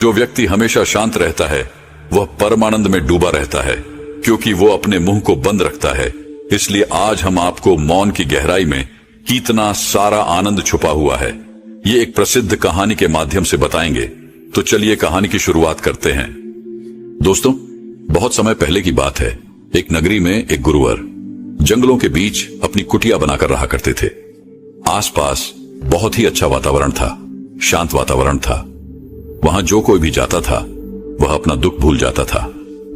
जो व्यक्ति हमेशा शांत रहता है वह परमानंद में डूबा रहता है, क्योंकि वो अपने मुंह को बंद रखता है। इसलिए आज हम आपको मौन की गहराई में कितना सारा आनंद छुपा हुआ है, ये एक प्रसिद्ध कहानी के माध्यम से बताएंगे। तो चलिए कहानी की शुरुआत करते हैं। दोस्तों, बहुत समय पहले की बात है। एक नगरी में एक गुरुवर जंगलों के बीच अपनी कुटिया बनाकर रहा करते थे। आसपास बहुत ही अच्छा वातावरण था, शांत वातावरण था। वहां जो कोई भी जाता था वह अपना दुख भूल जाता था।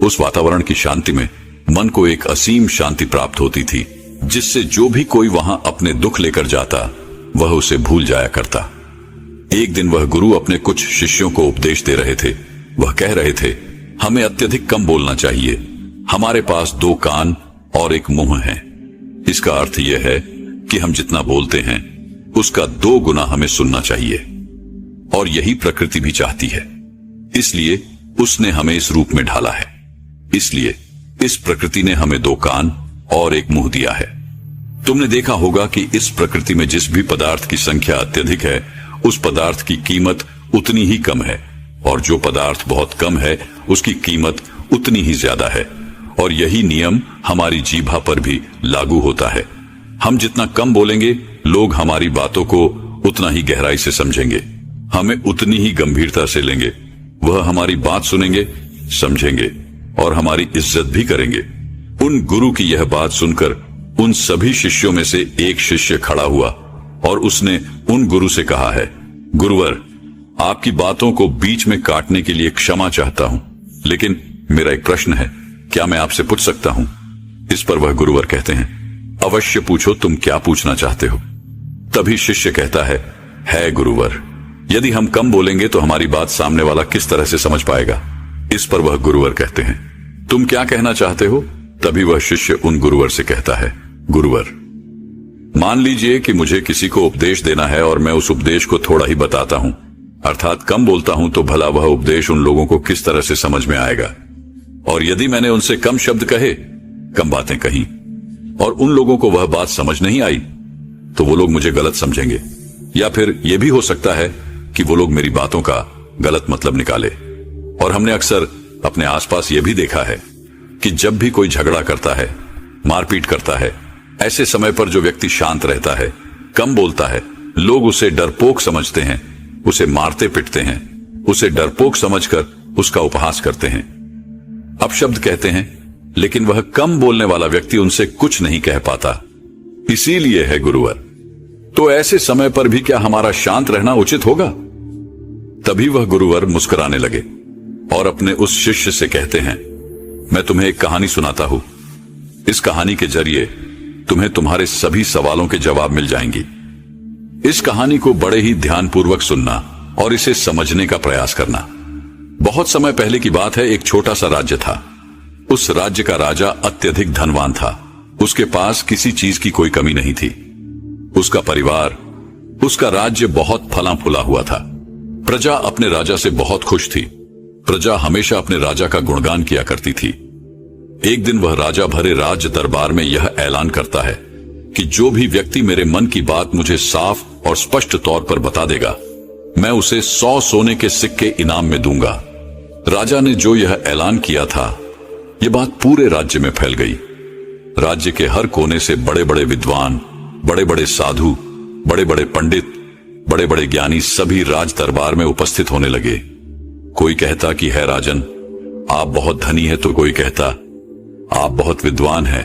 उस वातावरण की शांति में मन को एक असीम शांति प्राप्त होती थी, जिससे जो भी कोई वहां अपने दुख लेकर जाता वह उसे भूल जाया करता। एक दिन वह गुरु अपने कुछ शिष्यों को उपदेश दे रहे थे। वह कह रहे थे, हमें अत्यधिक कम बोलना चाहिए। हमारे पास 2 कान और 1 मुंह है। इसका अर्थ यह है कि हम जितना बोलते हैं उसका 2 गुना हमें सुनना चाहिए, और यही प्रकृति भी चाहती है। इसलिए उसने हमें इस रूप में ढाला है। इसलिए इस प्रकृति ने हमें 2 कान और 1 मुंह दिया है। तुमने देखा होगा कि इस प्रकृति में जिस भी पदार्थ की संख्या अत्यधिक है, उस पदार्थ की कीमत उतनी ही कम है, और जो पदार्थ बहुत कम है उसकी कीमत उतनी ही ज्यादा है। और यही नियम हमारी जीभा पर भी लागू होता है। हम जितना कम बोलेंगे, लोग हमारी बातों को उतना ही गहराई से समझेंगे, हमें उतनी ही गंभीरता से लेंगे। वह हमारी बात सुनेंगे, समझेंगे और हमारी इज्जत भी करेंगे। उन गुरु की यह बात सुनकर उन सभी शिष्यों में से एक शिष्य खड़ा हुआ और उसने उन गुरु से कहा है, गुरुवर, आपकी बातों को बीच में काटने के लिए क्षमा चाहता हूं, लेकिन मेरा एक प्रश्न है, क्या मैं आपसे पूछ सकता हूं? इस पर वह गुरुवर कहते हैं, अवश्य पूछो, तुम क्या पूछना चाहते हो? तभी शिष्य कहता है गुरुवर, यदि हम कम बोलेंगे तो हमारी बात सामने वाला किस तरह से समझ पाएगा? इस पर वह गुरुवर कहते हैं, तुम क्या कहना चाहते हो? तभी वह शिष्य उन गुरुवर से कहता है, गुरुवर, मान लीजिए कि मुझे किसी को उपदेश देना है और मैं उस उपदेश को थोड़ा ही बताता हूं, अर्थात कम बोलता हूं, तो भला वह उपदेश उन लोगों को किस तरह से समझ में आएगा? और यदि मैंने उनसे कम शब्द कहे, कम बातें कही, और उन लोगों को वह बात समझ नहीं आई, तो वो लोग मुझे गलत समझेंगे, या फिर यह भी हो सकता है कि वो लोग मेरी बातों का गलत मतलब निकाले। और हमने अक्सर अपने आसपास यह भी देखा है कि जब भी कोई झगड़ा करता है, मारपीट करता है, ऐसे समय पर जो व्यक्ति शांत रहता है, कम बोलता है, लोग उसे डरपोक समझते हैं, उसे मारते पिटते हैं, उसे डरपोक समझकर उसका उपहास करते हैं, अपशब्द कहते हैं, लेकिन वह कम बोलने वाला व्यक्ति उनसे कुछ नहीं कह पाता। इसीलिए है गुरुवर, तो ऐसे समय पर भी क्या हमारा शांत रहना उचित होगा? तभी वह गुरुवर मुस्कुराने लगे और अपने उस शिष्य से कहते हैं, मैं तुम्हें एक कहानी सुनाता हूं। इस कहानी के जरिए तुम्हें तुम्हारे सभी सवालों के जवाब मिल जाएंगी। इस कहानी को बड़े ही ध्यानपूर्वक सुनना और इसे समझने का प्रयास करना। बहुत समय पहले की बात है। एक छोटा सा राज्य था। उस राज्य का राजा अत्यधिक धनवान था। उसके पास किसी चीज की कोई कमी नहीं थी। उसका परिवार, उसका राज्य बहुत फला फूला हुआ था। प्रजा अपने राजा से बहुत खुश थी। प्रजा हमेशा अपने राजा का गुणगान किया करती थी। एक दिन वह राजा भरे राज्य दरबार में यह ऐलान करता है कि जो भी व्यक्ति मेरे मन की बात मुझे साफ और स्पष्ट तौर पर बता देगा, मैं उसे 100 सोने के सिक्के इनाम में दूंगा। राजा ने जो यह ऐलान किया था, यह बात पूरे राज्य में फैल गई। राज्य के हर कोने से बड़े बड़े विद्वान, बड़े बड़े साधु, बड़े बड़े पंडित, बड़े बड़े ज्ञानी सभी राज दरबार में उपस्थित होने लगे। कोई कहता कि है राजन, आप बहुत धनी है, तो कोई कहता आप बहुत विद्वान हैं।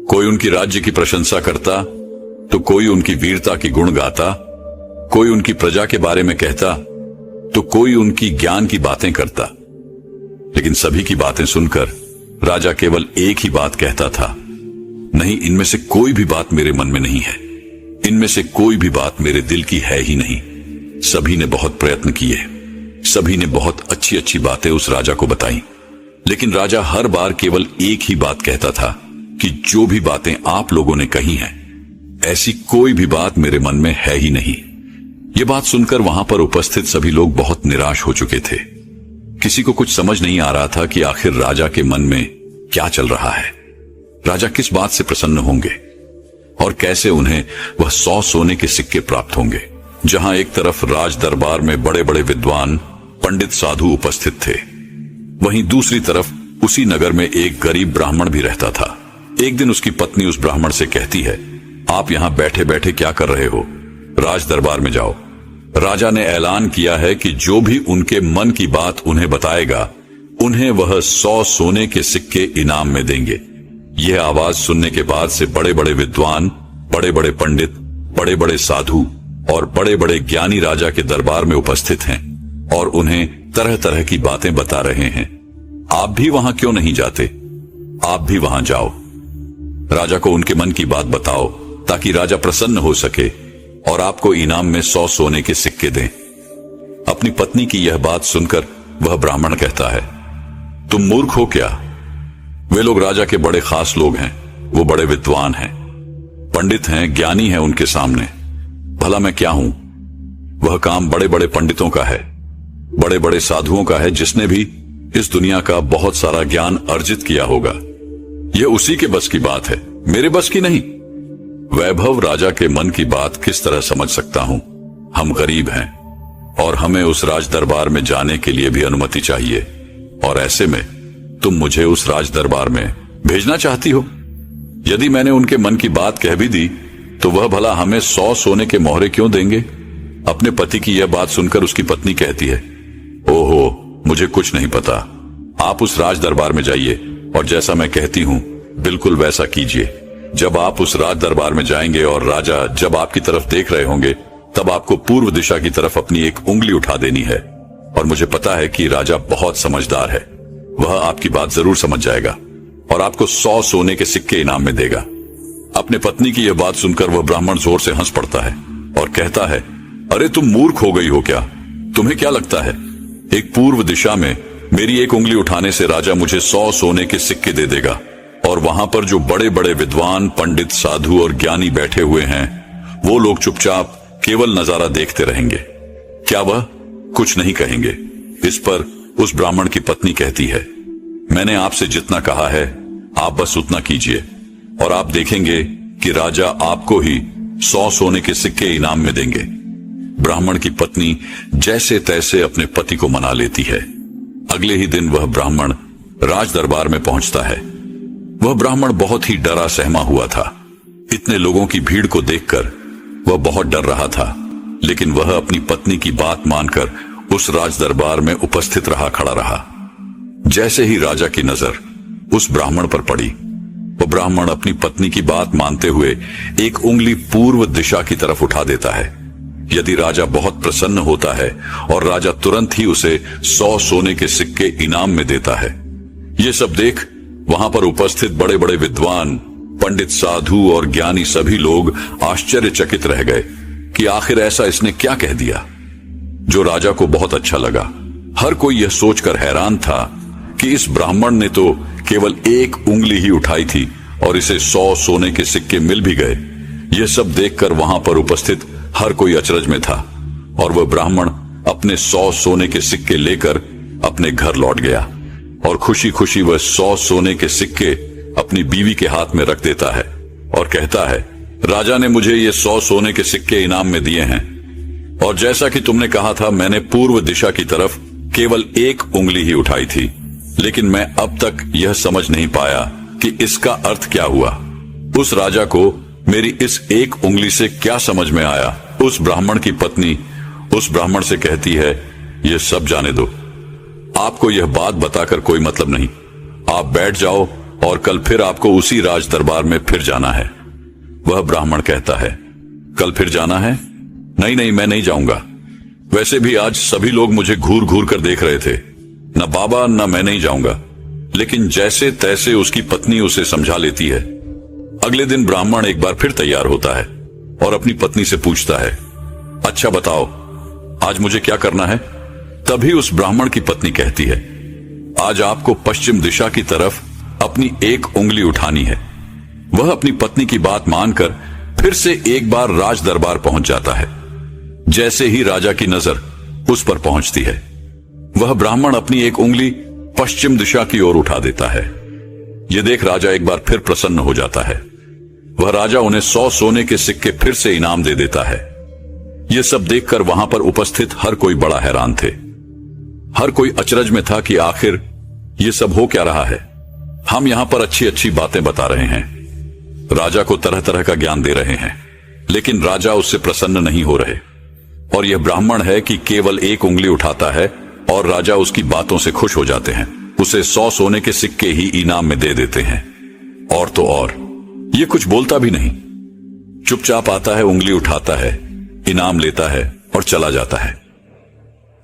कोई उनकी राज्य की प्रशंसा करता, तो कोई उनकी वीरता की गुण गाता। कोई उनकी प्रजा के बारे में कहता, तो कोई उनकी ज्ञान की बातें करता। लेकिन सभी की बातें सुनकर राजा केवल एक ही बात कहता था, नहीं, इनमें से कोई भी बात मेरे मन में नहीं है। इनमें से कोई भी बात मेरे दिल की है ही नहीं। सभी ने बहुत प्रयत्न किए, सभी ने बहुत अच्छी अच्छी बातें उस राजा को बताई, लेकिन राजा हर बार केवल एक ही बात कहता था कि जो भी बातें आप लोगों ने कही हैं, ऐसी कोई भी बात मेरे मन में है ही नहीं। ये बात सुनकर वहां पर उपस्थित सभी लोग बहुत निराश हो चुके थे। किसी को कुछ समझ नहीं आ रहा था कि आखिर राजा के मन में क्या चल रहा है। राजा किस बात से प्रसन्न होंगे और कैसे उन्हें वह 100 सोने के सिक्के प्राप्त होंगे। जहां एक तरफ राज दरबार में बड़े बड़े विद्वान पंडित साधु उपस्थित थे। वहीं दूसरी तरफ उसी नगर में एक गरीब ब्राह्मण भी रहता था। एक दिन उसकी पत्नी उस ब्राह्मण से कहती है, आप यहां बैठे बैठे क्या कर रहे हो? राज दरबार में जाओ। राजा ने ऐलान किया है कि जो भी उनके मन की बात उन्हें बताएगा, उन्हें वह 100 सोने के सिक्के इनाम में देंगे। यह आवाज सुनने के बाद से बड़े बड़े विद्वान, बड़े बड़े पंडित, बड़े बड़े साधु और बड़े बड़े ज्ञानी राजा के दरबार में उपस्थित हैं और उन्हें तरह तरह की बातें बता रहे हैं। आप भी वहां क्यों नहीं जाते? आप भी वहां जाओ। राजा को उनके मन की बात बताओ ताकि राजा प्रसन्न हो सके और आपको इनाम में 100 सोने के सिक्के दें। अपनी पत्नी की यह बात सुनकर वह ब्राह्मण कहता है, तुम मूर्ख हो क्या? वे लोग राजा के बड़े खास लोग हैं, वो बड़े विद्वान हैं, पंडित हैं, ज्ञानी हैं उनके सामने। भला मैं क्या हूं? वह काम बड़े बड़े पंडितों का है, बड़े बड़े साधुओं का है, जिसने भी इस दुनिया का बहुत सारा ज्ञान अर्जित किया होगा। यह उसी के बस की बात है, मेरे बस की नहीं। वैभव राजा के मन की बात किस तरह समझ सकता हूं? हम गरीब हैं और हमें उस राज दरबार में जाने के लिए भी अनुमति चाहिए, और ऐसे में तुम मुझे उस राज दरबार में भेजना चाहती हो? यदि मैंने उनके मन की बात कह भी दी तो वह भला हमें 100 सोने के मोहरे क्यों देंगे? अपने पति की यह बात सुनकर उसकी पत्नी कहती है, ओहो, मुझे कुछ नहीं पता। आप उस राज दरबार में जाइए और जैसा मैं कहती हूं बिल्कुल वैसा कीजिए। जब आप उस राज दरबार में जाएंगे और राजा जब आपकी तरफ देख रहे होंगे, तब आपको पूर्व दिशा की तरफ अपनी एक उंगली उठा देनी है। और मुझे पता है कि राजा बहुत समझदार है, वह आपकी बात जरूर समझ जाएगा और आपको 100 सोने के सिक्के इनाम में देगा। अपने पत्नी की यह बात सुनकर वह ब्राह्मण जोर से हंस पड़ता है और कहता है, अरे तुम मूर्ख हो गई हो क्या? तुम्हें क्या लगता है एक पूर्व दिशा में मेरी एक उंगली उठाने से राजा मुझे 100 सोने के सिक्के दे देगा और वहां पर जो बड़े बड़े विद्वान, पंडित, साधु और ज्ञानी बैठे हुए हैं, वो लोग चुपचाप केवल नजारा देखते रहेंगे? क्या वह कुछ नहीं कहेंगे? इस पर उस ब्राह्मण की पत्नी कहती है, मैंने आपसे जितना कहा है आप बस उतना कीजिए और आप देखेंगे कि राजा आपको ही 100 सोने के सिक्के इनाम में देंगे। ब्राह्मण की पत्नी जैसे तैसे अपने पति को मना लेती है। अगले ही दिन वह ब्राह्मण राज दरबार में पहुंचता है। वह ब्राह्मण बहुत ही डरा सहमा हुआ था। इतने लोगों की भीड़ को देखकर वह बहुत डर रहा था, लेकिन वह अपनी पत्नी की बात मानकर उस राज दरबार में उपस्थित खड़ा रहा। जैसे ही राजा की नजर उस ब्राह्मण पर पड़ी, वह ब्राह्मण अपनी पत्नी की बात मानते हुए एक उंगली पूर्व दिशा की तरफ उठा देता है। यदि राजा बहुत प्रसन्न होता है और राजा तुरंत ही उसे 100 सोने के सिक्के इनाम में देता है। ये सब देख वहां पर उपस्थित बड़े बड़े विद्वान, पंडित, साधु और ज्ञानी सभी लोग आश्चर्यचकित रह गए कि आखिर ऐसा इसने क्या कह दिया जो राजा को बहुत अच्छा लगा। हर कोई यह सोचकर हैरान था कि इस ब्राह्मण ने तो केवल एक उंगली ही उठाई थी और इसे 100 सोने के सिक्के मिल भी गए। यह सब देखकर वहां पर उपस्थित हर कोई अचरज में था और वह ब्राह्मण अपने 100 सोने के सिक्के लेकर अपने घर लौट गया और खुशी खुशी वह 100 सोने के सिक्के अपनी बीवी के हाथ में रख देता है और कहता है, राजा ने मुझे ये 100 सोने के सिक्के इनाम में दिए हैं और जैसा कि तुमने कहा था, मैंने पूर्व दिशा की तरफ केवल एक उंगली ही उठाई थी, लेकिन मैं अब तक यह समझ नहीं पाया कि इसका अर्थ क्या हुआ। उस राजा को मेरी इस एक उंगली से क्या समझ में आया? उस ब्राह्मण की पत्नी उस ब्राह्मण से कहती है, यह सब जाने दो, आपको यह बात बताकर कोई मतलब नहीं। आप बैठ जाओ और कल फिर आपको उसी राज दरबार में फिर जाना है। वह ब्राह्मण कहता है, कल फिर जाना है? नहीं नहीं, मैं नहीं जाऊंगा। वैसे भी आज सभी लोग मुझे घूर घूर कर देख रहे थे। न बाबा न मैं नहीं जाऊंगा। लेकिन जैसे तैसे उसकी पत्नी उसे समझा लेती है। अगले दिन ब्राह्मण एक बार फिर तैयार होता है और अपनी पत्नी से पूछता है, अच्छा बताओ आज मुझे क्या करना है? तभी उस ब्राह्मण की पत्नी कहती है, आज आपको पश्चिम दिशा की तरफ अपनी एक उंगली उठानी है। वह अपनी पत्नी की बात मानकर फिर से एक बार राज दरबार पहुंच जाता है। जैसे ही राजा की नजर उस पर पहुंचती है, वह ब्राह्मण अपनी एक उंगली पश्चिम दिशा की ओर उठा देता है। यह देख राजा एक बार फिर प्रसन्न हो जाता है। वह राजा उन्हें 100 सोने के सिक्के फिर से इनाम दे देता है। यह सब देखकर वहां पर उपस्थित हर कोई बड़ा हैरान थे। हर कोई अचरज में था कि आखिर ये सब हो क्या रहा है। हम यहाँ पर अच्छी अच्छी बातें बता रहे हैं, राजा को तरह तरह का ज्ञान दे रहे हैं, लेकिन राजा उससे प्रसन्न नहीं हो रहे। और यह ब्राह्मण है कि केवल एक उंगली उठाता है और राजा उसकी बातों से खुश हो जाते हैं, उसे 100 सोने के सिक्के ही इनाम में दे देते हैं। और तो और ये कुछ बोलता भी नहीं, चुपचाप आता है, उंगली उठाता है, इनाम लेता है और चला जाता है।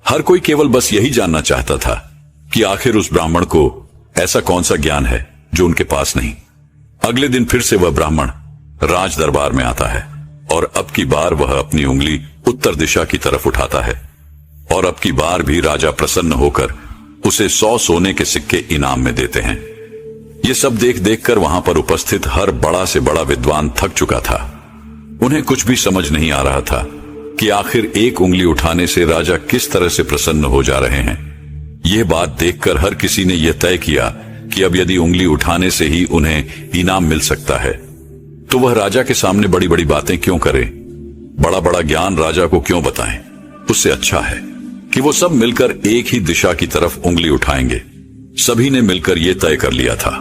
हर कोई केवल बस यही जानना चाहता था कि आखिर उस ब्राह्मण को ऐसा कौन सा ज्ञान है जो उनके पास नहीं। अगले दिन फिर से वह ब्राह्मण राज दरबार में आता है और अब की बार वह अपनी उंगली उत्तर दिशा की तरफ उठाता है और अब की बार भी राजा प्रसन्न होकर उसे 100 सोने के सिक्के इनाम में देते हैं। ये सब देख देख कर वहां पर उपस्थित हर बड़ा से बड़ा विद्वान थक चुका था। उन्हें कुछ भी समझ नहीं आ रहा था कि आखिर एक उंगली उठाने से राजा किस तरह से प्रसन्न हो जा रहे हैं। यह बात देखकर हर किसी ने यह तय किया कि अब यदि उंगली उठाने से ही उन्हें इनाम मिल सकता है तो वह राजा के सामने बड़ी बड़ी बातें क्यों करें, बड़ा बड़ा ज्ञान राजा को क्यों बताएं। उससे अच्छा है कि वो सब मिलकर एक ही दिशा की तरफ उंगली उठाएंगे। सभी ने मिलकर यह तय कर लिया था।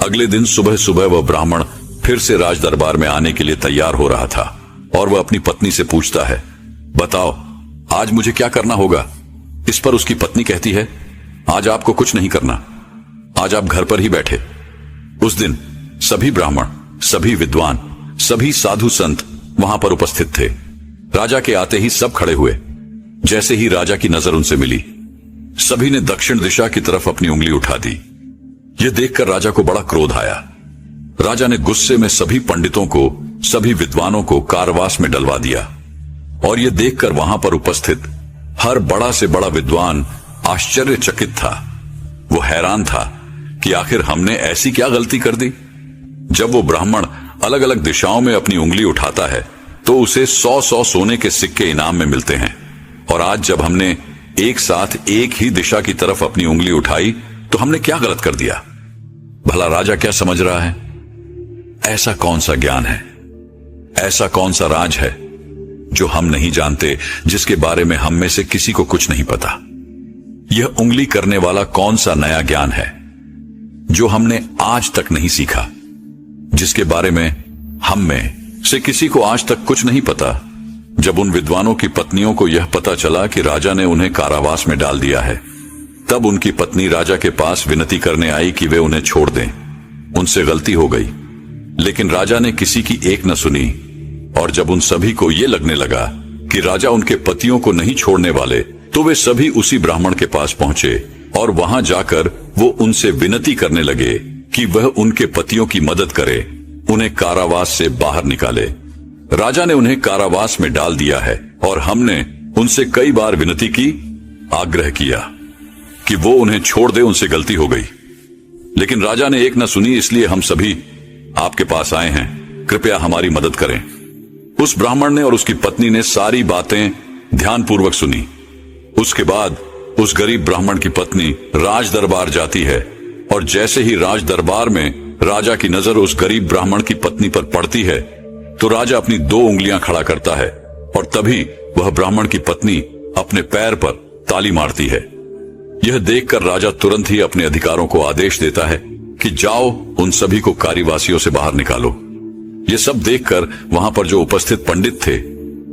अगले दिन सुबह सुबह वह ब्राह्मण फिर से राज दरबार में आने के लिए तैयार हो रहा था और वह अपनी पत्नी से पूछता है, बताओ आज मुझे क्या करना होगा। इस पर उसकी पत्नी कहती है, आज आपको कुछ नहीं करना, आज आप घर पर ही बैठे। उस दिन सभी ब्राह्मण, सभी विद्वान, सभी साधु संत वहां पर उपस्थित थे। राजा के आते ही सब खड़े हुए। जैसे ही राजा की नजर उनसे मिली, सभी ने दक्षिण दिशा की तरफ अपनी उंगली उठा दी। यह देखकर राजा को बड़ा क्रोध आया। राजा ने गुस्से में सभी पंडितों को, सभी विद्वानों को कारावास में डलवा दिया। और यह देखकर वहां पर उपस्थित हर बड़ा से बड़ा विद्वान आश्चर्यचकित था। वो हैरान था कि आखिर हमने ऐसी क्या गलती कर दी। जब वो ब्राह्मण अलग अलग दिशाओं में अपनी उंगली उठाता है तो उसे 100-100 सोने के सिक्के इनाम में मिलते हैं, और आज जब हमने एक साथ एक ही दिशा की तरफ अपनी उंगली उठाई तो हमने क्या गलत कर दिया। भला राजा क्या समझ रहा है। ऐसा कौन सा ज्ञान है, ऐसा कौन सा राज है जो हम नहीं जानते, जिसके बारे में हम में से किसी को कुछ नहीं पता। यह उंगली करने वाला कौन सा नया ज्ञान है जो हमने आज तक नहीं सीखा, जिसके बारे में हम में से किसी को आज तक कुछ नहीं पता। जब उन विद्वानों की पत्नियों को यह पता चला कि राजा ने उन्हें कारावास में डाल दिया है, तब उनकी पत्नी राजा के पास विनती करने आई कि वे उन्हें छोड़ दें। उनसे गलती हो गई, लेकिन राजा ने किसी की एक न सुनी। और जब उन सभी को यह लगने लगा कि राजा उनके पतियों को नहीं छोड़ने वाले, तो वे सभी उसी ब्राह्मण के पास पहुंचे और वहां जाकर वो उनसे विनती करने लगे कि वह उनके पतियों की मदद करे, उन्हें कारावास से बाहर निकाले। राजा ने उन्हें कारावास में डाल दिया है और हमने उनसे कई बार विनती की, आग्रह किया कि वो उन्हें छोड़ दे, उनसे गलती हो गई, लेकिन राजा ने एक न सुनी। इसलिए हम सभी आपके पास आए हैं, कृपया हमारी मदद करें। उस ब्राह्मण ने और उसकी पत्नी ने सारी बातें ध्यानपूर्वक सुनी। उसके बाद उस गरीब ब्राह्मण की पत्नी राज दरबार जाती है और जैसे ही राज दरबार में राजा की नजर उस गरीब ब्राह्मण की पत्नी पर पड़ती है तो राजा अपनी 2 उंगलियां खड़ा करता है और तभी वह ब्राह्मण की पत्नी अपने पैर पर ताली मारती है। यह देखकर राजा तुरंत ही अपने अधिकारों को आदेश देता है कि जाओ, उन सभी को कारावासियों से बाहर निकालो। ये सब देखकर वहां पर जो उपस्थित पंडित थे,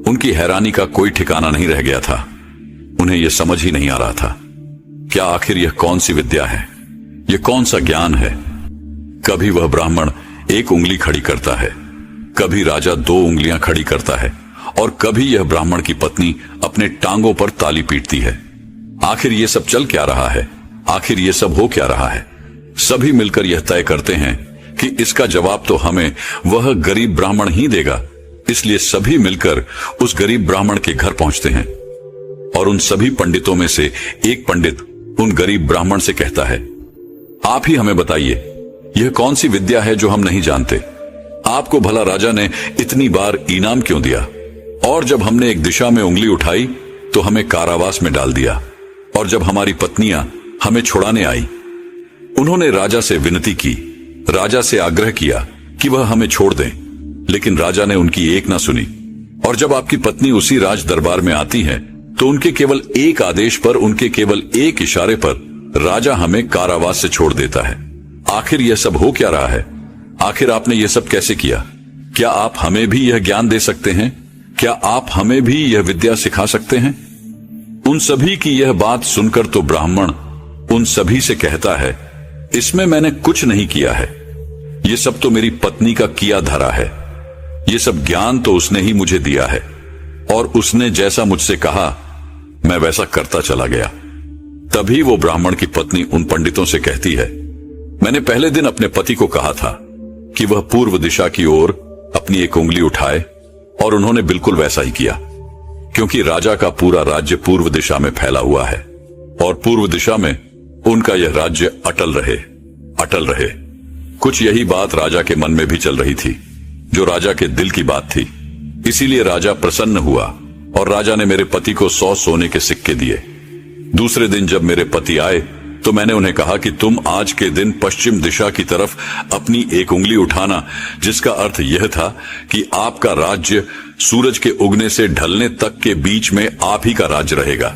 उनकी हैरानी का कोई ठिकाना नहीं रह गया था। उन्हें यह समझ ही नहीं आ रहा था, क्या आखिर यह कौन सी विद्या है, यह कौन सा ज्ञान है। कभी वह ब्राह्मण एक उंगली खड़ी करता है, कभी राजा 2 उंगलियां खड़ी करता है और कभी यह ब्राह्मण की पत्नी अपने टांगों पर ताली पीटती है। आखिर ये सब चल क्या रहा है, आखिर ये सब हो क्या रहा है। सभी मिलकर यह तय करते हैं कि इसका जवाब तो हमें वह गरीब ब्राह्मण ही देगा। इसलिए सभी मिलकर उस गरीब ब्राह्मण के घर पहुंचते हैं और उन सभी पंडितों में से एक पंडित उन गरीब ब्राह्मण से कहता है, आप ही हमें बताइए, यह कौन सी विद्या है जो हम नहीं जानते। आपको भला राजा ने इतनी बार इनाम क्यों दिया, और जब हमने एक दिशा में उंगली उठाई तो हमें कारावास में डाल दिया, और जब हमारी पत्नियां हमें छुड़ाने आई, उन्होंने राजा से विनती की, राजा से आग्रह किया कि वह हमें छोड़ दें, लेकिन राजा ने उनकी एक ना सुनी। और जब आपकी पत्नी उसी राज दरबार में आती है तो उनके केवल एक आदेश पर, उनके केवल एक इशारे पर राजा हमें कारावास से छोड़ देता है। आखिर यह सब हो क्या रहा है? आखिर आपने यह सब कैसे किया? क्या आप हमें भी यह ज्ञान दे सकते हैं? क्या आप हमें भी यह विद्या सिखा सकते हैं? उन सभी की यह बात सुनकर तो ब्राह्मण उन सभी से कहता है, इसमें मैंने कुछ नहीं किया है, ये सब तो मेरी पत्नी का किया धरा है। ये सब ज्ञान तो उसने ही मुझे दिया है, और उसने जैसा मुझसे कहा मैं वैसा करता चला गया। तभी वो ब्राह्मण की पत्नी उन पंडितों से कहती है, मैंने पहले दिन अपने पति को कहा था कि वह पूर्व दिशा की ओर अपनी एक उंगली उठाए, और उन्होंने बिल्कुल वैसा ही किया, क्योंकि राजा का पूरा राज्य पूर्व दिशा में फैला हुआ है, और पूर्व दिशा में उनका यह राज्य अटल रहे, अटल रहे। कुछ यही बात राजा के मन में भी चल रही थी, जो राजा के दिल की बात थी। इसीलिए राजा प्रसन्न हुआ, और राजा ने मेरे पति को 100 सोने के सिक्के दिए। दूसरे दिन जब मेरे पति आए तो मैंने उन्हें कहा कि तुम आज के दिन पश्चिम दिशा की तरफ अपनी एक उंगली उठाना, जिसका अर्थ यह था कि आपका राज्य सूरज के उगने से ढलने तक के बीच में आप ही का राज्य रहेगा।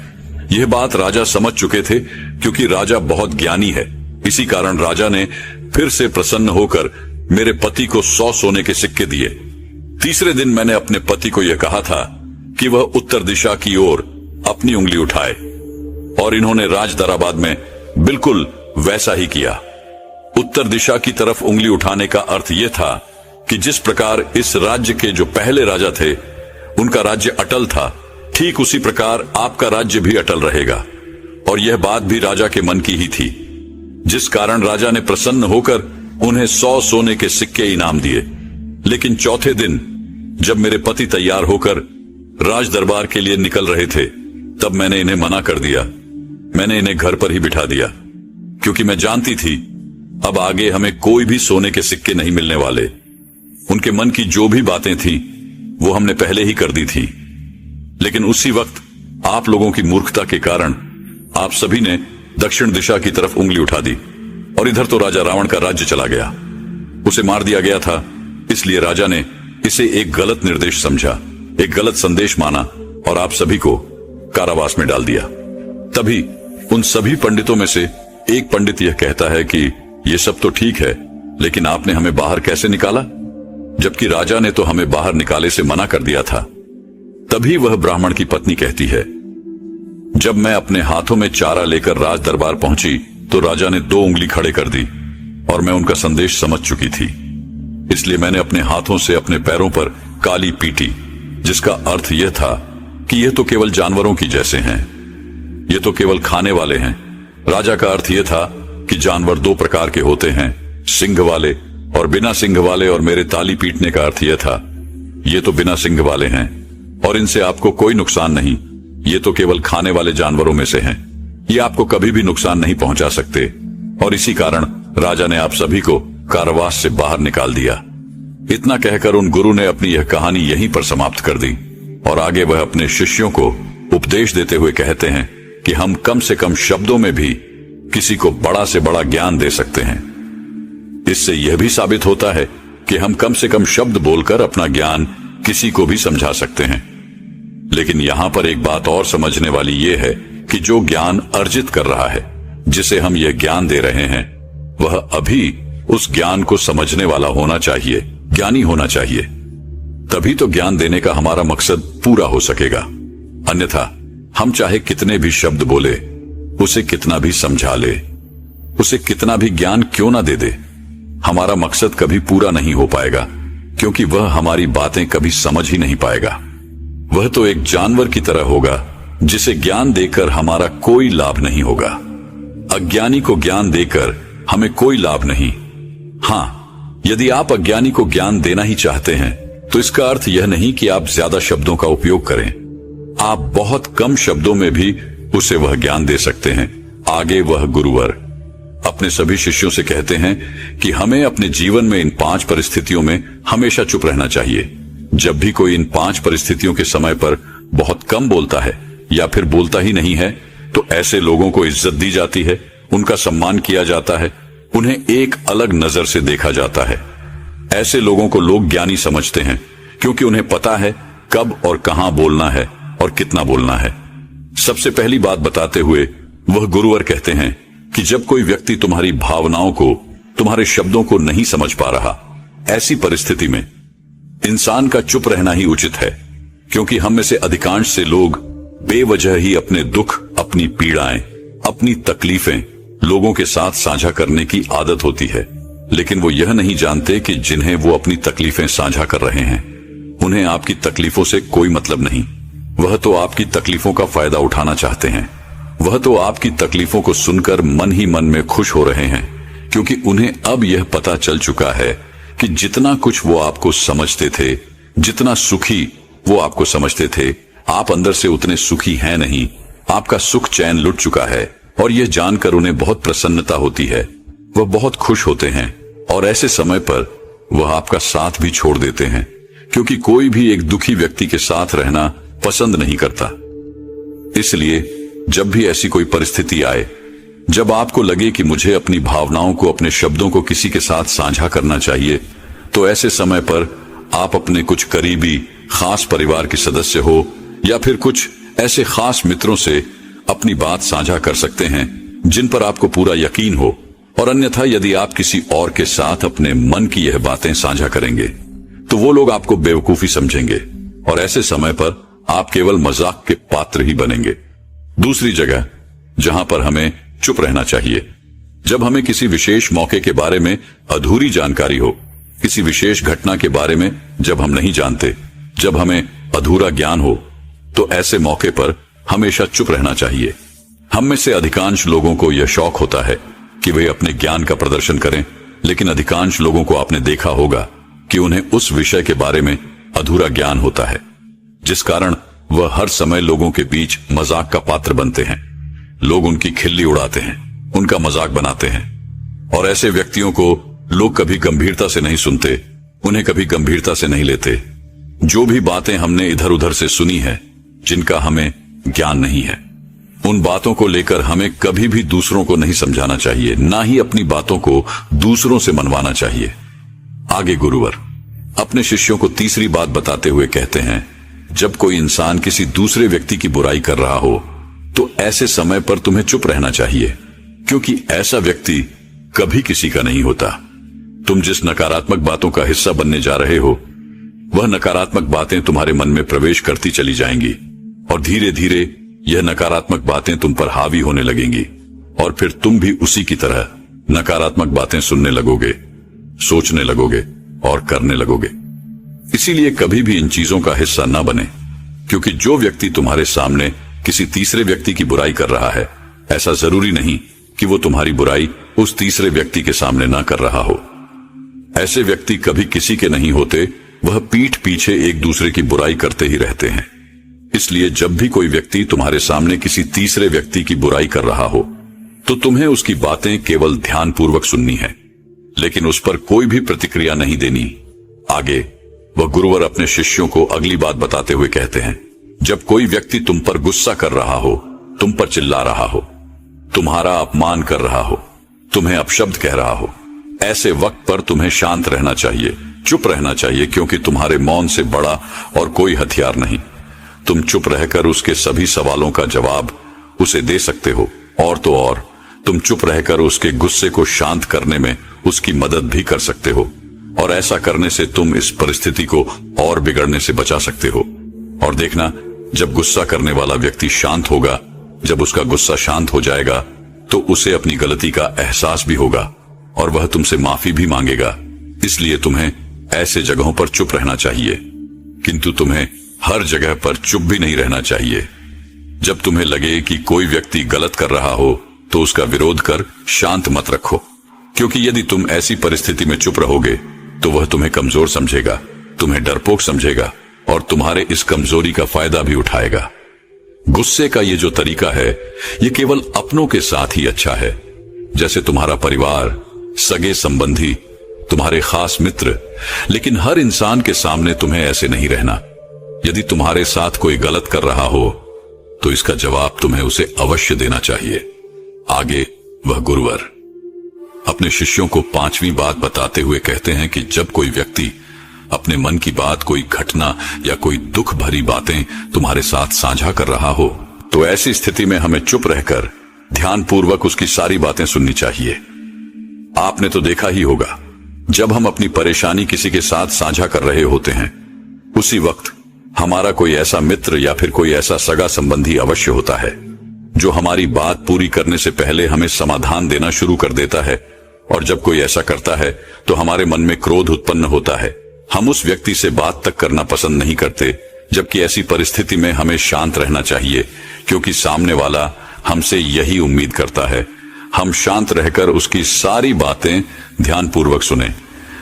यह बात राजा समझ चुके थे, क्योंकि राजा बहुत ज्ञानी है। इसी कारण राजा ने फिर से प्रसन्न होकर मेरे पति को 100 सोने के सिक्के दिए। तीसरे दिन मैंने अपने पति को यह कहा था कि वह उत्तर दिशा की ओर अपनी उंगली उठाए, और इन्होंने राज दराबाद में बिल्कुल वैसा ही किया। उत्तर दिशा की तरफ उंगली उठाने का अर्थ यह था कि जिस प्रकार इस राज्य के जो पहले राजा थे उनका राज्य अटल था, ठीक उसी प्रकार आपका राज्य भी अटल रहेगा। और यह बात भी राजा के मन की ही थी, जिस कारण राजा ने प्रसन्न होकर उन्हें 100 सोने के सिक्के इनाम दिए। लेकिन चौथे दिन जब मेरे पति तैयार होकर राज दरबार के लिए निकल रहे थे, तब मैंने इन्हें मना कर दिया। मैंने इन्हें घर पर ही बिठा दिया, क्योंकि मैं जानती थी अब आगे हमें कोई भी सोने के सिक्के नहीं मिलने वाले। उनके मन की जो भी बातें थी वो हमने पहले ही कर दी थी। लेकिन उसी वक्त आप लोगों की मूर्खता के कारण आप सभी ने दक्षिण दिशा की तरफ उंगली उठा दी, और इधर तो राजा रावण का राज्य चला गया। उसे मार दिया गया था, इसलिए राजा ने इसे एक गलत निर्देश समझा, एक गलत संदेश माना, और आप सभी को कारावास में डाल दिया। तभी उन सभी पंडितों में से एक पंडित यह कहता है कि यह सब तो ठीक है, लेकिन आपने हमें बाहर कैसे निकाला, जबकि राजा ने तो हमें बाहर निकाले से मना कर दिया था। तभी वह ब्राह्मण की पत्नी कहती है, जब मैं अपने हाथों में चारा लेकर राज दरबार पहुंची तो राजा ने 2 उंगली खड़े कर दी, और मैं उनका संदेश समझ चुकी थी। इसलिए मैंने अपने हाथों से अपने पैरों पर काली पीटी, जिसका अर्थ यह था कि यह तो केवल जानवरों की जैसे हैं, ये तो केवल खाने वाले हैं। राजा का अर्थ यह था कि जानवर 2 प्रकार के होते हैं, सिंह वाले और बिना सिंह वाले, और मेरे ताली पीटने का अर्थ यह था, ये तो बिना सिंह वाले हैं और इनसे आपको कोई नुकसान नहीं, ये तो केवल खाने वाले जानवरों में से हैं, ये आपको कभी भी नुकसान नहीं पहुंचा सकते। और इसी कारण राजा ने आप सभी को कारावास से बाहर निकाल दिया। इतना कहकर उन गुरु ने अपनी यह कहानी यहीं पर समाप्त कर दी, और आगे वह अपने शिष्यों को उपदेश देते हुए कहते हैं कि हम कम से कम शब्दों में भी किसी को बड़ा से बड़ा ज्ञान दे सकते हैं। इससे यह भी साबित होता है कि हम कम से कम शब्द बोलकर अपना ज्ञान किसी को भी समझा सकते हैं। लेकिन यहां पर एक बात और समझने वाली यह है कि जो ज्ञान अर्जित कर रहा है, जिसे हम यह ज्ञान दे रहे हैं, वह अभी उस ज्ञान को समझने वाला होना चाहिए, ज्ञानी होना चाहिए। तभी तो ज्ञान देने का हमारा मकसद पूरा हो सकेगा। अन्यथा हम चाहे कितने भी शब्द बोले, उसे कितना भी समझा ले, उसे कितना भी ज्ञान क्यों ना दे दे, हमारा मकसद कभी पूरा नहीं हो पाएगा, क्योंकि वह हमारी बातें कभी समझ ही नहीं पाएगा। वह तो एक जानवर की तरह होगा जिसे ज्ञान देकर हमारा कोई लाभ नहीं होगा। अज्ञानी को ज्ञान देकर हमें कोई लाभ नहीं। हाँ, यदि आप अज्ञानी को ज्ञान देना ही चाहते हैं तो इसका अर्थ यह नहीं कि आप ज्यादा शब्दों का उपयोग करें, आप बहुत कम शब्दों में भी उसे वह ज्ञान दे सकते हैं। आगे वह गुरुवर अपने सभी शिष्यों से कहते हैं कि हमें अपने जीवन में इन 5 परिस्थितियों में हमेशा चुप रहना चाहिए। जब भी कोई इन 5 परिस्थितियों के समय पर बहुत कम बोलता है या फिर बोलता ही नहीं है, तो ऐसे लोगों को इज्जत दी जाती है, उनका सम्मान किया जाता है, उन्हें एक अलग नजर से देखा जाता है। ऐसे लोगों को लोग ज्ञानी समझते हैं, क्योंकि उन्हें पता है कब और कहां बोलना है और कितना बोलना है। सबसे पहली बात बताते हुए वह गुरुवर कहते हैं कि जब कोई व्यक्ति तुम्हारी भावनाओं को, तुम्हारे शब्दों को नहीं समझ पा रहा, ऐसी परिस्थिति में इंसान का चुप रहना ही उचित है, क्योंकि हम में से अधिकांश से लोग बेवजह ही अपने दुख, अपनी पीड़ाएं, अपनी तकलीफें लोगों के साथ साझा करने की आदत होती है। लेकिन वो यह नहीं जानते कि जिन्हें वो अपनी तकलीफें साझा कर रहे हैं, उन्हें आपकी तकलीफों से कोई मतलब नहीं। वह तो आपकी तकलीफों का फायदा उठाना चाहते हैं। वह तो आपकी तकलीफों को सुनकर मन ही मन में खुश हो रहे हैं, क्योंकि उन्हें अब यह पता चल चुका है कि जितना कुछ वो आपको समझते थे, जितना सुखी वो आपको समझते थे, आप अंदर से उतने सुखी हैं नहीं। आपका सुख चैन लुट चुका है और यह जानकर उन्हें बहुत प्रसन्नता होती है। वह बहुत खुश होते हैं और ऐसे समय पर वह आपका साथ भी छोड़ देते हैं, क्योंकि कोई भी एक दुखी व्यक्ति के साथ रहना पसंद नहीं करता। इसलिए जब भी ऐसी कोई परिस्थिति आए, जब आपको लगे कि मुझे अपनी भावनाओं को, अपने शब्दों को किसी के साथ साझा करना चाहिए, तो ऐसे समय पर आप अपने कुछ करीबी खास परिवार के सदस्य हो या फिर कुछ ऐसे खास मित्रों से अपनी बात साझा कर सकते हैं जिन पर आपको पूरा यकीन हो। और अन्यथा यदि आप किसी और के साथ अपने मन की यह बातें साझा करेंगे तो वो लोग आपको बेवकूफी समझेंगे और ऐसे समय पर आप केवल मजाक के पात्र ही बनेंगे। दूसरी जगह जहां पर हमें चुप रहना चाहिए, जब हमें किसी विशेष मौके के बारे में अधूरी जानकारी हो, किसी विशेष घटना के बारे में जब हम नहीं जानते, जब हमें अधूरा ज्ञान हो, तो ऐसे मौके पर हमेशा चुप रहना चाहिए। हम में से अधिकांश लोगों को यह शौक होता है कि वे अपने ज्ञान का प्रदर्शन करें, लेकिन अधिकांश लोगों को आपने देखा होगा कि उन्हें उस विषय के बारे में अधूरा ज्ञान होता है, जिस कारण वह हर समय लोगों के बीच मजाक का पात्र बनते हैं। लोग उनकी खिल्ली उड़ाते हैं, उनका मजाक बनाते हैं और ऐसे व्यक्तियों को लोग कभी गंभीरता से नहीं सुनते, उन्हें कभी गंभीरता से नहीं लेते। जो भी बातें हमने इधर उधर से सुनी है, जिनका हमें ज्ञान नहीं है, उन बातों को लेकर हमें कभी भी दूसरों को नहीं समझाना चाहिए, ना ही अपनी बातों को दूसरों से मनवाना चाहिए। आगे गुरुवर अपने शिष्यों को तीसरी बात बताते हुए कहते हैं, जब कोई इंसान किसी दूसरे व्यक्ति की बुराई कर रहा हो तो ऐसे समय पर तुम्हें चुप रहना चाहिए, क्योंकि ऐसा व्यक्ति कभी किसी का नहीं होता। तुम जिस नकारात्मक बातों का हिस्सा बनने जा रहे हो, वह नकारात्मक बातें तुम्हारे मन में प्रवेश करती चली जाएंगी और धीरे धीरे यह नकारात्मक बातें तुम पर हावी होने लगेंगी और फिर तुम भी उसी की तरह नकारात्मक बातें सुनने लगोगे, सोचने लगोगे और करने लगोगे। इसीलिए कभी भी इन चीजों का हिस्सा न बने, क्योंकि जो व्यक्ति तुम्हारे सामने किसी तीसरे व्यक्ति की बुराई कर रहा है, ऐसा जरूरी नहीं कि वो तुम्हारी बुराई उस तीसरे व्यक्ति के सामने ना कर रहा हो। ऐसे व्यक्ति कभी किसी के नहीं होते, वह पीठ पीछे एक दूसरे की बुराई करते ही रहते हैं। इसलिए जब भी कोई व्यक्ति तुम्हारे सामने किसी तीसरे व्यक्ति की बुराई कर रहा हो, तो तुम्हें उसकी बातें केवल ध्यानपूर्वक सुननी है, लेकिन उस पर कोई भी प्रतिक्रिया नहीं देनी। आगे वह गुरुवर अपने शिष्यों को अगली बात बताते हुए कहते हैं, जब कोई व्यक्ति तुम पर गुस्सा कर रहा हो, तुम पर चिल्ला रहा हो, तुम्हारा अपमान कर रहा हो, तुम्हें अपशब्द कह रहा हो, ऐसे वक्त पर तुम्हें शांत रहना चाहिए, चुप रहना चाहिए, क्योंकि तुम्हारे मौन से बड़ा और कोई हथियार नहीं। तुम चुप रहकर उसके सभी सवालों का जवाब उसे दे सकते हो, और तो और तुम चुप रहकर उसके गुस्से को शांत करने में उसकी मदद भी कर सकते हो, और ऐसा करने से तुम इस परिस्थिति को और बिगड़ने से बचा सकते हो। और देखना, जब गुस्सा करने वाला व्यक्ति शांत होगा, जब उसका गुस्सा शांत हो जाएगा, तो उसे अपनी गलती का एहसास भी होगा और वह तुमसे माफी भी मांगेगा। इसलिए तुम्हें ऐसे जगहों पर चुप रहना चाहिए, किंतु तुम्हें हर जगह पर चुप भी नहीं रहना चाहिए। जब तुम्हें लगे कि कोई व्यक्ति गलत कर रहा हो, तो उसका विरोध कर शांत मत रखो, क्योंकि यदि तुम ऐसी परिस्थिति में चुप रहोगे तो वह तुम्हें कमजोर समझेगा, तुम्हें डरपोक समझेगा और तुम्हारे इस कमजोरी का फायदा भी उठाएगा। गुस्से का ये जो तरीका है, ये केवल अपनों के साथ ही अच्छा है, जैसे तुम्हारा परिवार, सगे संबंधी, तुम्हारे खास मित्र, लेकिन हर इंसान के सामने तुम्हें ऐसे नहीं रहना। यदि तुम्हारे साथ कोई गलत कर रहा हो, तो इसका जवाब तुम्हें उसे अवश्य देना चाहिए। आगे वह गुरुवर अपने शिष्यों को पांचवी बात बताते हुए कहते हैं कि जब कोई व्यक्ति अपने मन की बात, कोई घटना या कोई दुख भरी बातें तुम्हारे साथ साझा कर रहा हो, तो ऐसी स्थिति में हमें चुप रहकर ध्यानपूर्वक उसकी सारी बातें सुननी चाहिए। आपने तो देखा ही होगा, जब हम अपनी परेशानी किसी के साथ साझा कर रहे होते हैं, उसी वक्त हमारा कोई ऐसा मित्र या फिर कोई ऐसा सगा संबंधी अवश्य होता है जो हमारी बात पूरी करने से पहले हमें समाधान देना शुरू कर देता है। और जब कोई ऐसा करता है तो हमारे मन में क्रोध उत्पन्न होता है। हम उस व्यक्ति से बात तक करना पसंद नहीं करते, जबकि ऐसी परिस्थिति में हमें शांत रहना चाहिए, क्योंकि सामने वाला हमसे यही उम्मीद करता है। हम शांत रहकर उसकी सारी बातें ध्यानपूर्वक सुने,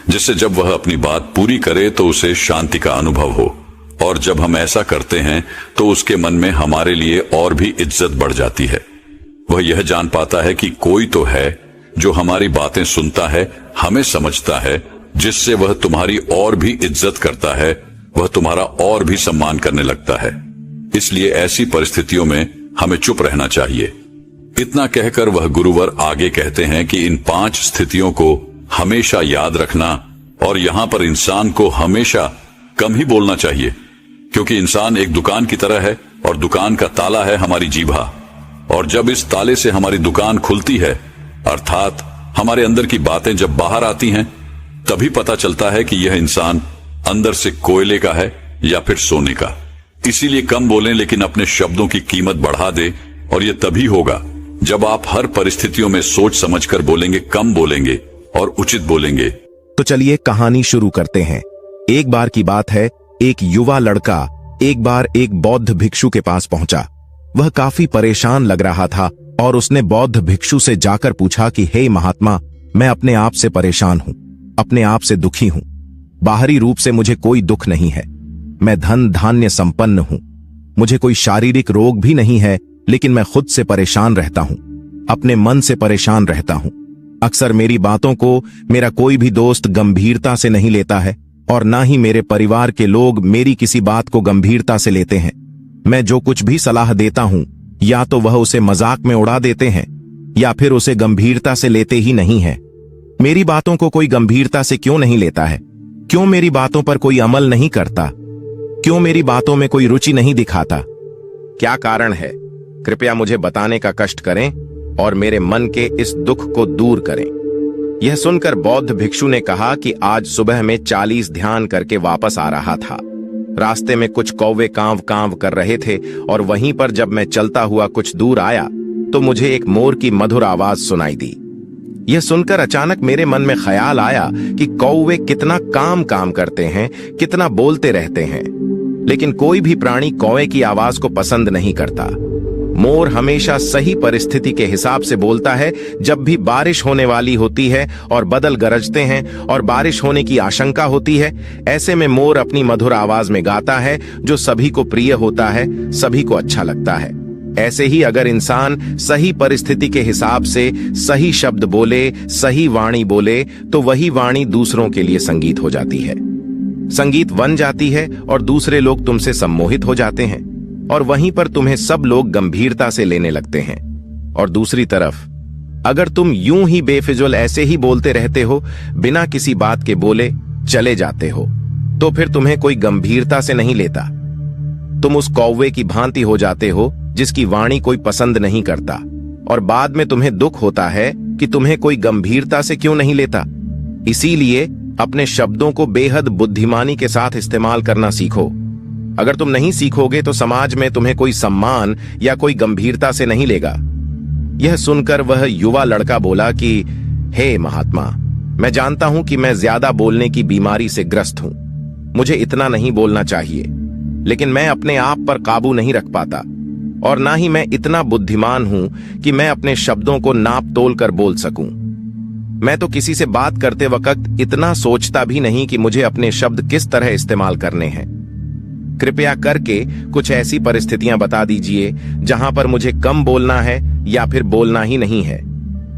जिससे जब वह अपनी बात पूरी करे तो उसे शांति का अनुभव हो। और जब हम ऐसा करते हैं तो उसके मन में हमारे लिए और भी इज्जत बढ़ जाती है। वह यह जान पाता है कि कोई तो है जो हमारी बातें सुनता है, हमें समझता है, जिससे वह तुम्हारी और भी इज्जत करता है, वह तुम्हारा और भी सम्मान करने लगता है। इसलिए ऐसी परिस्थितियों में हमें चुप रहना चाहिए। इतना कहकर वह गुरुवर आगे कहते हैं कि इन 5 स्थितियों को हमेशा याद रखना, और यहां पर इंसान को हमेशा कम ही बोलना चाहिए, क्योंकि इंसान एक दुकान की तरह है और दुकान का ताला है हमारी जीभा। और जब इस ताले से हमारी दुकान खुलती है, अर्थात हमारे अंदर की बातें जब बाहर आती हैं, तभी पता चलता है कि यह इंसान अंदर से कोयले का है या फिर सोने का। इसीलिए कम बोलें, लेकिन अपने शब्दों की कीमत बढ़ा दे। और यह तभी होगा जब आप हर परिस्थितियों में सोच समझकर बोलेंगे, कम बोलेंगे और उचित बोलेंगे। तो चलिए कहानी शुरू करते हैं। एक बार की बात है, एक युवा लड़का एक बार एक बौद्ध भिक्षु के पास पहुंचा। वह काफी परेशान लग रहा था और उसने बौद्ध भिक्षु से जाकर पूछा कि हे महात्मा, मैं अपने आप से परेशान हूं, अपने आप से दुखी हूं। बाहरी रूप से मुझे कोई दुख नहीं है, मैं धन धान्य संपन्न हूं, मुझे कोई शारीरिक रोग भी नहीं है, लेकिन मैं खुद से परेशान रहता हूं, अपने मन से परेशान रहता हूं। अक्सर मेरी बातों को मेरा कोई भी दोस्त गंभीरता से नहीं लेता है, और ना ही मेरे परिवार के लोग मेरी किसी बात को गंभीरता से लेते हैं। मैं जो कुछ भी सलाह देता हूं, या तो वह उसे मजाक में उड़ा देते हैं या फिर उसे गंभीरता से लेते ही नहीं है। मेरी बातों को कोई गंभीरता से क्यों नहीं लेता है? क्यों मेरी बातों पर कोई अमल नहीं करता? क्यों मेरी बातों में कोई रुचि नहीं दिखाता? क्या कारण है? कृपया मुझे बताने का कष्ट करें और मेरे मन के इस दुख को दूर करें। यह सुनकर बौद्ध भिक्षु ने कहा कि आज सुबह में 40 ध्यान करके वापस आ रहा था। रास्ते में कुछ कौवे कांव कांव कर रहे थे, और वहीं पर जब मैं चलता हुआ कुछ दूर आया तो मुझे एक मोर की मधुर आवाज सुनाई दी। यह सुनकर अचानक मेरे मन में ख्याल आया कि कौवे कितना काम काम करते हैं, कितना बोलते रहते हैं, लेकिन कोई भी प्राणी कौवे की आवाज को पसंद नहीं करता। मोर हमेशा सही परिस्थिति के हिसाब से बोलता है। जब भी बारिश होने वाली होती है और बादल गरजते हैं और बारिश होने की आशंका होती है, ऐसे में मोर अपनी मधुर आवाज में गाता है, जो सभी को प्रिय होता है, सभी को अच्छा लगता है। ऐसे ही अगर इंसान सही परिस्थिति के हिसाब से सही शब्द बोले, सही वाणी बोले, तो वही वाणी दूसरों के लिए संगीत हो जाती है, संगीत बन जाती है, और दूसरे लोग तुमसे सम्मोहित हो जाते हैं, और वहीं पर तुम्हें सब लोग गंभीरता से लेने लगते हैं। और दूसरी तरफ अगर तुम यूं ही बेफिजुल ऐसे ही बोलते रहते हो, बिना किसी बात के बोले चले जाते हो, तो फिर तुम्हें कोई गंभीरता से नहीं लेता। तुम उस कौवे की भांति हो जाते हो जिसकी वाणी कोई पसंद नहीं करता, और बाद में तुम्हें दुख होता है कि तुम्हें कोई गंभीरता से क्यों नहीं लेता। इसीलिए अपने शब्दों को बेहद बुद्धिमानी के साथ इस्तेमाल करना सीखो। अगर तुम नहीं सीखोगे तो समाज में तुम्हें कोई सम्मान या कोई गंभीरता से नहीं लेगा। यह सुनकर वह युवा लड़का बोला कि हे महात्मा, मैं जानता हूं कि मैं ज्यादा बोलने की बीमारी से ग्रस्त हूं, मुझे इतना नहीं बोलना चाहिए, लेकिन मैं अपने आप पर काबू नहीं रख पाता, और ना ही मैं इतना बुद्धिमान हूं कि मैं अपने शब्दों को नाप तोल कर बोल सकूं। मैं तो किसी से बात करते वक्त इतना सोचता भी नहीं कि मुझे अपने शब्द किस तरह इस्तेमाल करने हैं। कृपया करके कुछ ऐसी परिस्थितियां बता दीजिए जहां पर मुझे कम बोलना है या फिर बोलना ही नहीं है,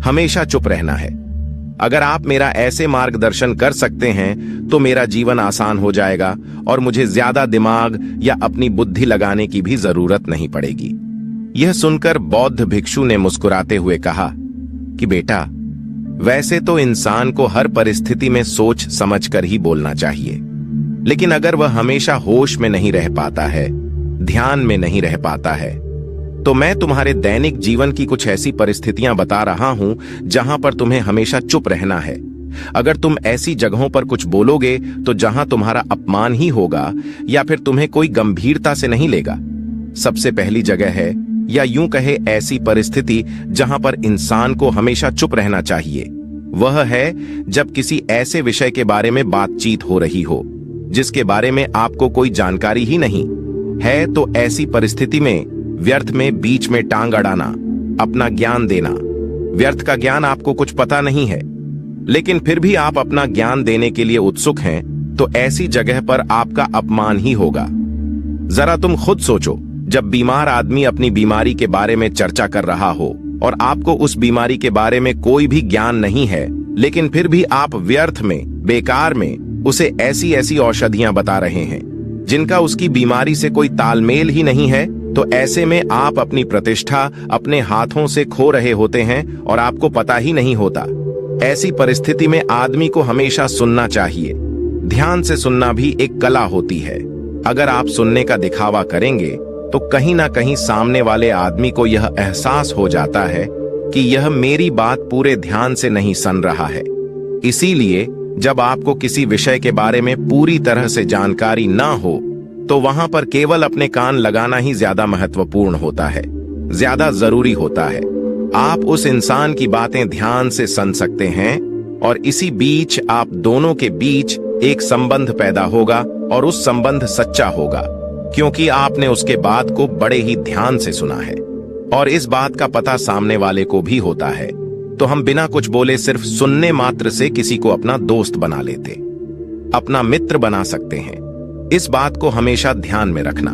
हमेशा चुप रहना है। अगर आप मेरा ऐसे मार्गदर्शन कर सकते हैं तो मेरा जीवन आसान हो जाएगा और मुझे ज्यादा दिमाग या अपनी बुद्धि लगाने की भी जरूरत नहीं पड़ेगी। यह सुनकर बौद्ध भिक्षु ने मुस्कुराते हुए कहा कि बेटा, वैसे तो इंसान को हर परिस्थिति में सोच समझकर ही बोलना चाहिए, लेकिन अगर वह हमेशा होश में नहीं रह पाता है, ध्यान में नहीं रह पाता है, तो मैं तुम्हारे दैनिक जीवन की कुछ ऐसी परिस्थितियां बता रहा हूं जहां पर तुम्हें हमेशा चुप रहना है। अगर तुम ऐसी जगहों पर कुछ बोलोगे तो जहां तुम्हारा अपमान ही होगा या फिर तुम्हें कोई गंभीरता से नहीं लेगा। सबसे पहली जगह है, या यूं कहे ऐसी परिस्थिति जहां पर इंसान को हमेशा चुप रहना चाहिए, वह है जब किसी ऐसे विषय के बारे में बातचीत हो रही हो जिसके बारे में आपको कोई जानकारी ही नहीं है। तो ऐसी परिस्थिति में व्यर्थ में बीच में टांग अड़ाना, अपना ज्ञान देना। व्यर्थ का ज्ञान आपको कुछ पता नहीं है, लेकिन फिर भी आप अपना ज्ञान देने के लिए उत्सुक हैं, तो ऐसी जगह पर आपका अपमान ही होगा। जरा तुम खुद सोचो, जब बीमार आदमी अपनी बीमारी के बारे में चर्चा कर रहा हो और आपको उस बीमारी के बारे में कोई भी ज्ञान नहीं है, लेकिन फिर भी आप व्यर्थ में, बेकार में उसे ऐसी ऐसी औषधियां बता रहे हैं जिनका उसकी बीमारी से कोई तालमेल ही नहीं है, तो ऐसे में आप अपनी प्रतिष्ठा अपने हाथों से खो रहे होते हैं और आपको पता ही नहीं होता। ऐसी परिस्थिति में आदमी को हमेशा सुनना चाहिए। ध्यान से सुनना भी एक कला होती है। अगर आप सुनने का दिखावा करेंगे तो कहीं ना कहीं सामने वाले आदमी को यह एहसास हो जाता है कि यह मेरी बात पूरे ध्यान से नहीं सुन रहा है। इसीलिए जब आपको किसी विषय के बारे में पूरी तरह से जानकारी ना हो तो वहां पर केवल अपने कान लगाना ही ज्यादा महत्वपूर्ण होता है, ज्यादा जरूरी होता है। आप उस इंसान की बातें ध्यान से सुन सकते हैं और इसी बीच आप दोनों के बीच एक संबंध पैदा होगा और उस संबंध सच्चा होगा क्योंकि आपने उसके बात को बड़े ही ध्यान से सुना है। और इस बात का पता सामने वाले को भी होता है, तो हम बिना कुछ बोले सिर्फ सुनने मात्र से किसी को अपना दोस्त बना लेते, अपना मित्र बना सकते हैं। इस बात को हमेशा ध्यान में रखना।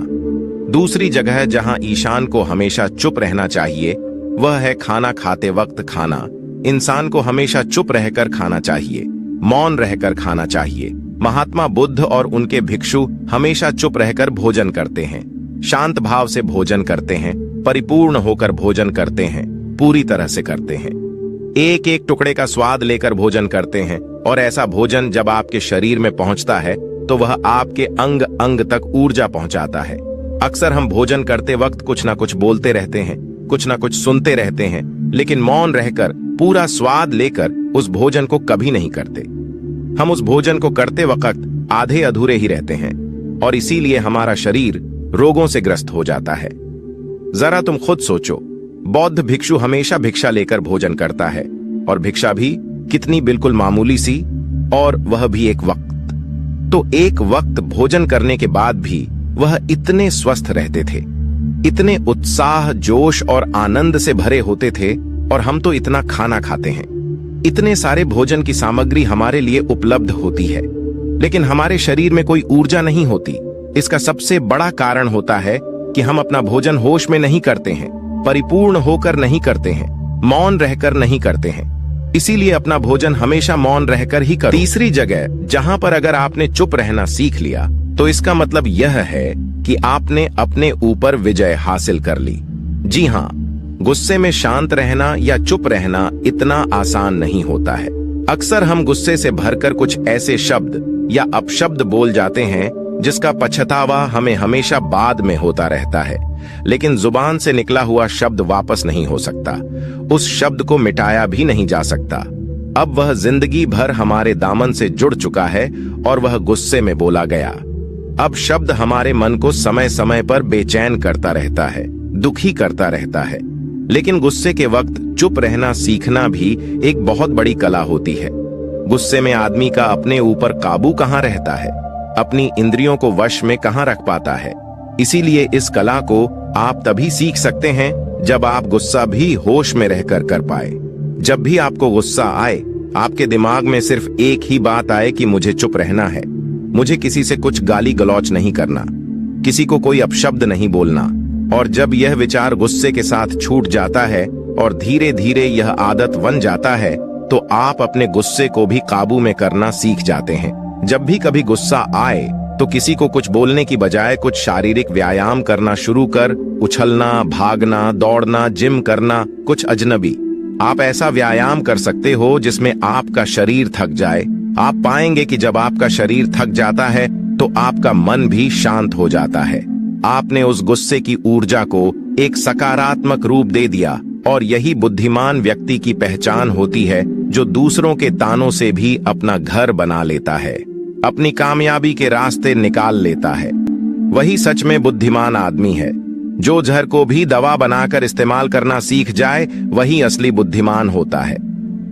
दूसरी जगह जहां ईशान को हमेशा चुप रहना चाहिए वह है खाना खाते वक्त खाना। इंसान को हमेशा चुप रहकर खाना चाहिए, मौन रहकर खाना चाहिए। महात्मा बुद्ध और उनके भिक्षु हमेशा चुप रहकर भोजन करते हैं, शांत भाव से भोजन करते हैं, परिपूर्ण होकर भोजन करते हैं, पूरी तरह से करते हैं। एक एक टुकड़े का स्वाद लेकर भोजन करते हैं और ऐसा भोजन जब आपके शरीर में पहुंचता है तो वह आपके अंग अंग तक ऊर्जा पहुंचाता है। अक्सर हम भोजन करते वक्त कुछ ना कुछ बोलते रहते हैं, कुछ ना कुछ सुनते रहते हैं, लेकिन मौन रहकर पूरा स्वाद लेकर उस भोजन को कभी नहीं करते। हम उस भोजन को करते वक्त आधे अधूरे ही रहते हैं और इसीलिए हमारा शरीर रोगों से ग्रस्त हो जाता है। जरा तुम खुद सोचो, बौद्ध भिक्षु हमेशा भिक्षा लेकर भोजन करता है और भिक्षा भी कितनी बिल्कुल मामूली सी, और वह भी एक वक्त। तो एक वक्त भोजन करने के बाद भी वह इतने स्वस्थ रहते थे, इतने उत्साह, जोश और आनंद से भरे होते थे। और हम तो इतना खाना खाते हैं, इतने सारे भोजन की सामग्री हमारे लिए उपलब्ध होती है, लेकिन हमारे शरीर में कोई ऊर्जा नहीं होती। इसका सबसे बड़ा कारण होता है कि हम अपना भोजन होश में नहीं करते हैं, परिपूर्ण होकर नहीं करते हैं, मौन रहकर नहीं करते हैं। इसीलिए अपना भोजन हमेशा मौन रहकर ही करो। तीसरी जगह जहां पर अगर आपने चुप रहना सीख लिया तो इसका मतलब यह है कि आपने अपने ऊपर विजय हासिल कर ली। जी हाँ, गुस्से में शांत रहना या चुप रहना इतना आसान नहीं होता है। अक्सर हम गुस्से से भरकर कुछ ऐसे शब्द या अपशब्द बोल जाते हैं जिसका पछतावा हमें हमेशा बाद में होता रहता है, लेकिन जुबान से निकला हुआ शब्द वापस नहीं हो सकता, उस शब्द को मिटाया भी नहीं जा सकता। अब वह जिंदगी भर हमारे दामन से जुड़ चुका है और वह गुस्से में बोला गया। अब शब्द हमारे मन को समय समय पर बेचैन करता रहता है, दुखी करता रहता है, लेकिन गुस्से के वक्त चुप रहना सीखना भी एक बहुत बड़ी कला होती है। गुस्से में आदमी का अपने ऊपर काबू कहाँ रहता है, अपनी इंद्रियों को वश में कहाँ रख पाता है। इसीलिए इस कला को आप तभी सीख सकते हैं जब आप गुस्सा भी होश में रहकर कर पाए। जब भी आपको गुस्सा आए, आपके दिमाग में सिर्फ एक ही बात आए कि मुझे चुप रहना है, मुझे किसी से कुछ गाली गलौच नहीं करना, किसी को कोई अपशब्द नहीं बोलना। और जब यह विचार गुस्से के साथ छूट जाता है और धीरे धीरे यह आदत बन जाता है, तो आप अपने गुस्से को भी काबू में करना सीख जाते हैं। जब भी कभी गुस्सा आए तो किसी को कुछ बोलने की बजाय कुछ शारीरिक व्यायाम करना शुरू कर, उछलना, भागना, दौड़ना, जिम करना, कुछ अजनबी। आप ऐसा व्यायाम कर सकते हो जिसमें आपका शरीर थक जाए। आप पाएंगे कि जब आपका शरीर थक जाता है तो आपका मन भी शांत हो जाता है। आपने उस गुस्से की ऊर्जा को एक सकारात्मक रूप दे दिया। और यही बुद्धिमान व्यक्ति की पहचान होती है, जो दूसरों के तानों से भी अपना घर बना लेता है, अपनी कामयाबी के रास्ते निकाल लेता है। वही सच में बुद्धिमान आदमी है। जो जहर को भी दवा बनाकर इस्तेमाल करना सीख जाए, वही असली बुद्धिमान होता है।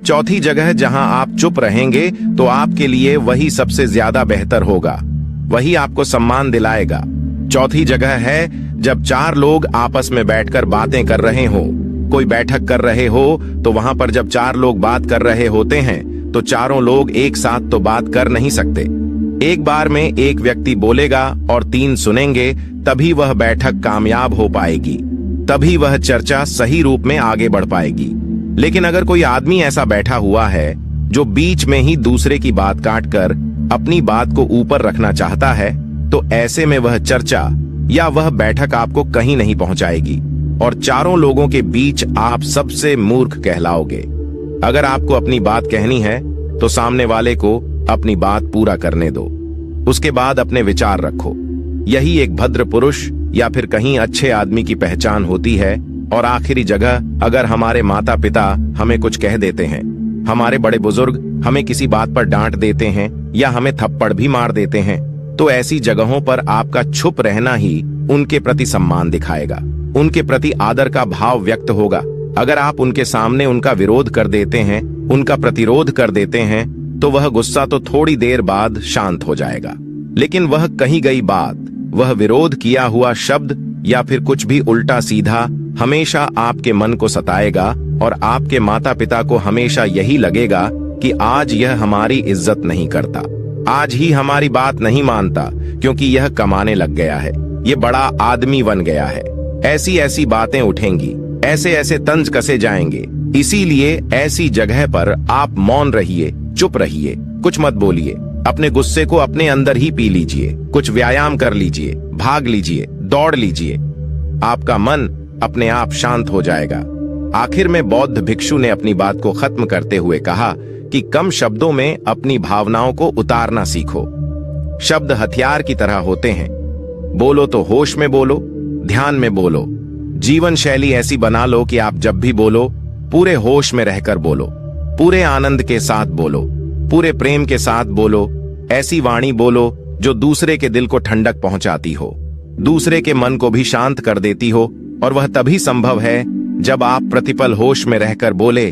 चौथी जगह जहां आप चुप रहेंगे तो आपके लिए वही सबसे ज्यादा बेहतर होगा, वही आपको सम्मान दिलाएगा। चौथी जगह है जब चार लोग आपस में बैठकर बातें कर रहे हो। कोई बैठक कर रहे हो तो वहां पर जब चार लोग बात कर रहे होते हैं तो चारों लोग एक साथ तो बात कर नहीं सकते। एक बार में एक व्यक्ति बोलेगा और तीन सुनेंगे, तभी वह बैठक कामयाब हो पाएगी, तभी वह चर्चा सही रूप में आगे बढ़ पाएगी। लेकिन अगर कोई आदमी ऐसा बैठा हुआ है जो बीच में ही दूसरे की बात काटकर अपनी बात को ऊपर रखना चाहता है, तो ऐसे में वह चर्चा या वह बैठक आपको कहीं नहीं पहुंचाएगी और चारों लोगों के बीच आप सबसे मूर्ख कहलाओगे। अगर आपको अपनी बात कहनी है तो सामने वाले को अपनी बात पूरा करने दो, उसके बाद अपने विचार रखो। यही एक भद्र पुरुष या फिर कहीं अच्छे आदमी की पहचान होती है। और आखिरी जगह, अगर हमारे माता पिता हमें कुछ कह देते हैं, हमारे बड़े बुजुर्ग हमें किसी बात पर डांट देते हैं या हमें थप्पड़ भी मार देते हैं, तो ऐसी जगहों पर आपका चुप रहना ही उनके प्रति सम्मान दिखाएगा, उनके प्रति आदर का भाव व्यक्त होगा। अगर आप उनके सामने उनका विरोध कर देते हैं, उनका प्रतिरोध कर देते हैं, तो वह गुस्सा तो थोड़ी देर बाद शांत हो जाएगा, लेकिन वह कही गई बात, वह विरोध किया हुआ शब्द या फिर कुछ भी उल्टा सीधा हमेशा आपके मन को सताएगा और आपके माता पिता को हमेशा यही लगेगा कि आज यह हमारी इज्जत नहीं करता, आज ही हमारी बात नहीं मानता, क्योंकि यह कमाने लग गया है, ये बड़ा आदमी बन गया है। ऐसी ऐसी बातें उठेंगी, ऐसे ऐसे तंज कसे जाएंगे। इसीलिए ऐसी जगह पर आप मौन रहिए, चुप रहिए, कुछ मत बोलिए। अपने गुस्से को अपने अंदर ही पी लीजिए, कुछ व्यायाम कर लीजिए, भाग लीजिए, दौड़ लीजिए, आपका मन अपने आप शांत हो जाएगा। आखिर में बौद्ध भिक्षु ने अपनी बात को खत्म करते हुए कहा कि कम शब्दों में अपनी भावनाओं को उतारना सीखो। शब्द हथियार की तरह होते हैं, बोलो तो होश में बोलो, ध्यान में बोलो। जीवन शैली ऐसी बना लो कि आप जब भी बोलो पूरे होश में रहकर बोलो, पूरे आनंद के साथ बोलो, पूरे प्रेम के साथ बोलो। ऐसी वाणी बोलो जो दूसरे के दिल को ठंडक पहुंचाती हो, दूसरे के मन को भी शांत कर देती हो, और वह तभी संभव है जब आप प्रतिपल होश में रहकर बोले।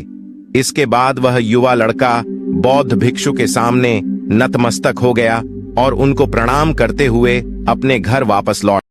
इसके बाद वह युवा लड़का बौद्ध भिक्षु के सामने नतमस्तक हो गया और उनको प्रणाम करते हुए अपने घर वापस लौट